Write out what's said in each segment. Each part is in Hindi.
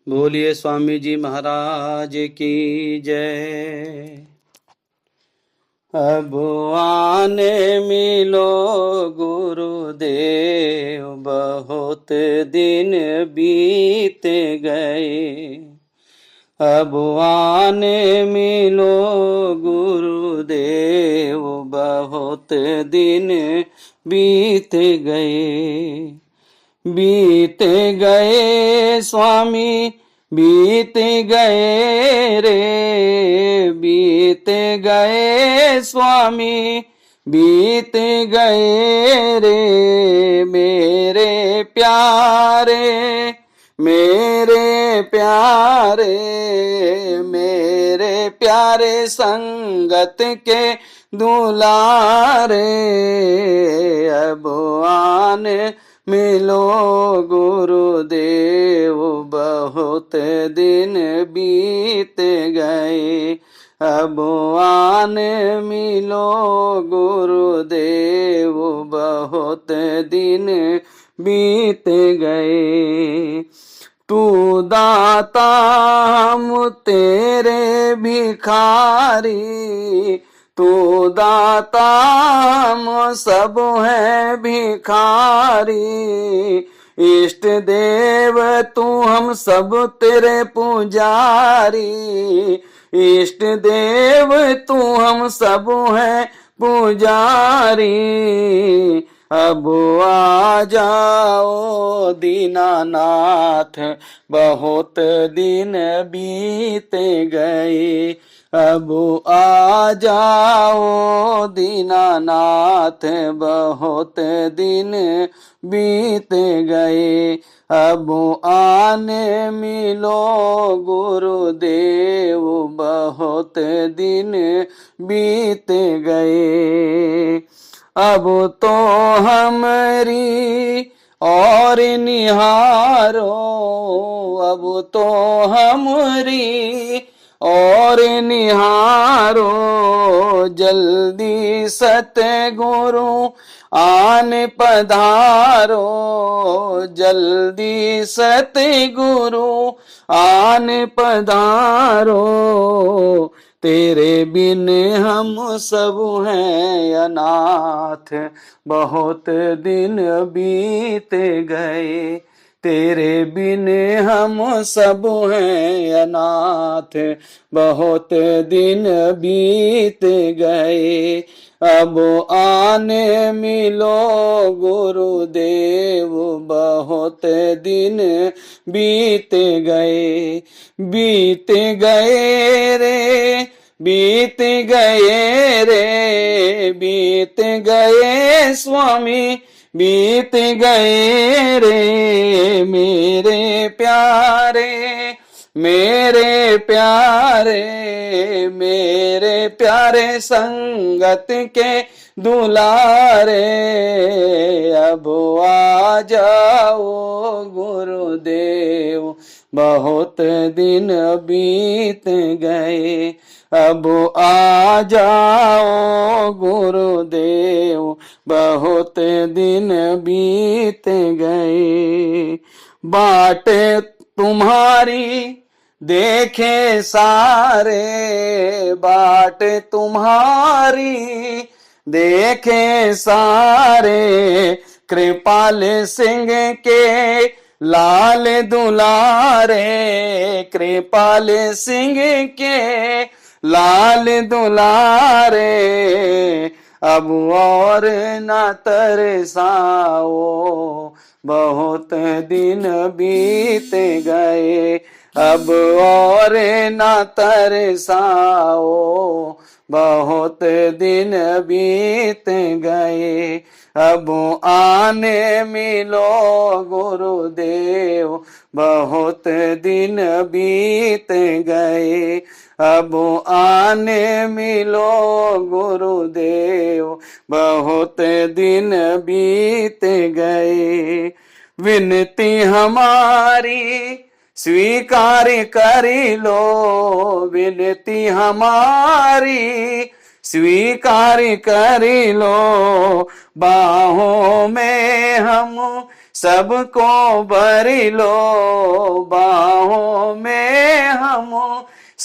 बोलिए स्वामी जी महाराज की जय। अब आने मिलो गुरुदेव, बहुत दिन बीत गए। अब आने मिलो गुरुदेव, बहुत दिन बीत गए। बीत गए स्वामी बीत गए रे, बीत गए स्वामी बीत गए रे। मेरे प्यारे मेरे प्यारे मेरे प्यारे संगत के दुलारे। अब आने मिलो गुरुदेव, बहुत दिन बीत गए। अब आने मिलो गुरुदेव, बहुत दिन बीत गए। तू दाता हम तेरे भिखारी, तू दाता हम सब है भिखारी। इष्ट देव तू हम सब तेरे पुजारी, इष्ट देव तू हम सब है पुजारी। अब आ जाओ दीनानाथ, बहुत दिन बीत गए। अब आ जाओ दीनानाथ, बहुत दिन बीत गए। अब आने मिलो गुरुदेव, बहुत दिन बीत गए। अब तो हमारी और निहारो, अब तो हमारी और निहारो। जल्दी सतगुरु आन पधारो, जल्दी सतगुरु आन पधारो। तेरे बिन हम सब हैं अनाथ, बहुत दिन बीत गए। तेरे बिन हम सब हैं अनाथ, बहुत दिन बीत गए। अब आने मिलो गुरुदेव, बहुत दिन बीत गए। बीत गए रे, बीत गए रे, बीत गए स्वामी बीत गए रे। मेरे प्यारे मेरे प्यारे मेरे प्यारे संगत के दुलारे। अब आ जाओ गुरुदेव, बहुत दिन बीत गए। अब आ जाओ गुरुदेव, बहुत दिन बीत गए। बाट तुम्हारी देखे सारे, बाट तुम्हारी देखे सारे। कृपाल सिंह के लाल दुलारे, कृपाल सिंह के लाल दुलारे। अब और न तरसाओ, बहुत दिन बीत गए। अब और न तरसाओ, बहुत दिन बीत गए। अब आने मिलो गुरुदेव, बहुत दिन बीत गए। अब आने मिलो गुरुदेव, बहुत दिन बीत गए। विनती हमारी स्वीकार कर लो, विनती हमारी स्वीकार कर लो। बाहों में हम सबको भर लो, बाहों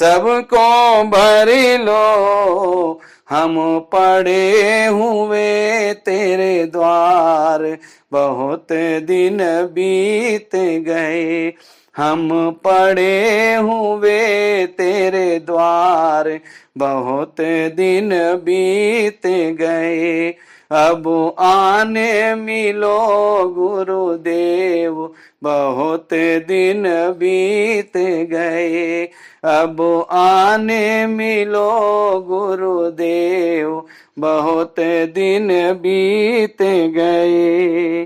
सबको भर लो, हम पड़े हुए तेरे द्वार, बहुत दिन बीत गए, हम पड़े हुए तेरे द्वार, बहुत दिन बीत गए। अब आने मिलो गुरुदेव, बहुत दिन बीत गए, अब आने मिलो गुरुदेव, बहुत दिन बीत गए।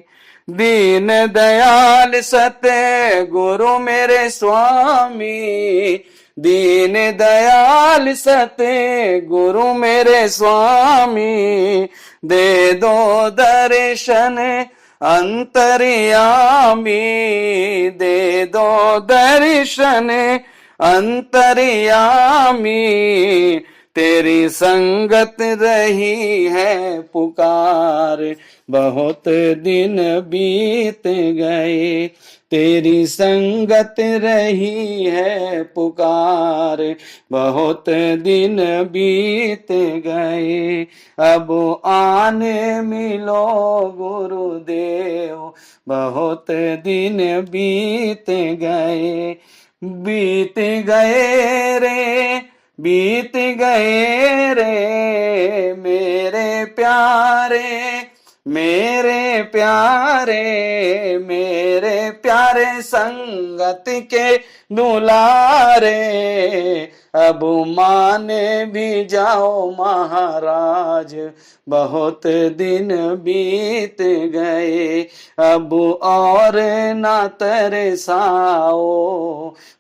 दीन दयाल सत्य गुरु मेरे स्वामी, दीन दयाल सत्य गुरु मेरे स्वामी, दे दो दर्शन अंतर्यामी, दे दो दर्शन अंतर्यामी, तेरी संगत रही है पुकार, बहुत दिन बीत गए, तेरी संगत रही है पुकार, बहुत दिन बीत गए, अब आने मिलो गुरुदेव, बहुत दिन बीत गए, बीत गए रे, बीत गए रे मेरे प्यारे, मेरे प्यारे, मेरे प्यारे संगत के दुलारे, अब मान भी जाओ महाराज, बहुत दिन बीत गए, अब और ना तरसाओ,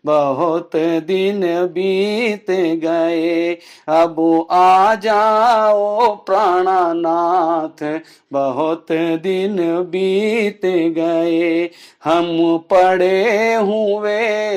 बहुत दिन बीत गए, अब आ जाओ प्राणनाथ, बहुत दिन बीत गए, हम पड़े हुए